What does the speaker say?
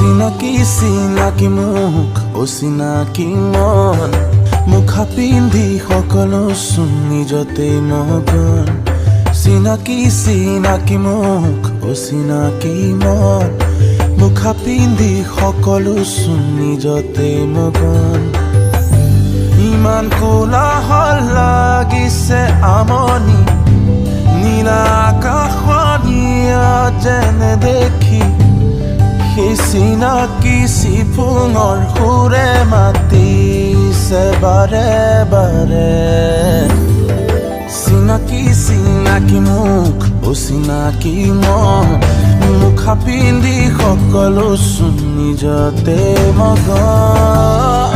চিনাকি মুখ অচিনাকি মন মুখা পিন্ধি সকলো চোন নিজতে মগন চিনাকি মুখ অচিনাকি মন মুখা পিন্ধি সকলো চোন নিজতে মগন ইমান কোলাহল লাগিছে আমনি নীলা আকাশনীয়া যেনে দেখি সেই চিনাকি চিফুঙৰ সুৰে মাতিছে বাৰে বাৰে চিনাকি মুখ অচিনাকি মন মুখা পিন্ধি সকলো চোন নিজতে মগন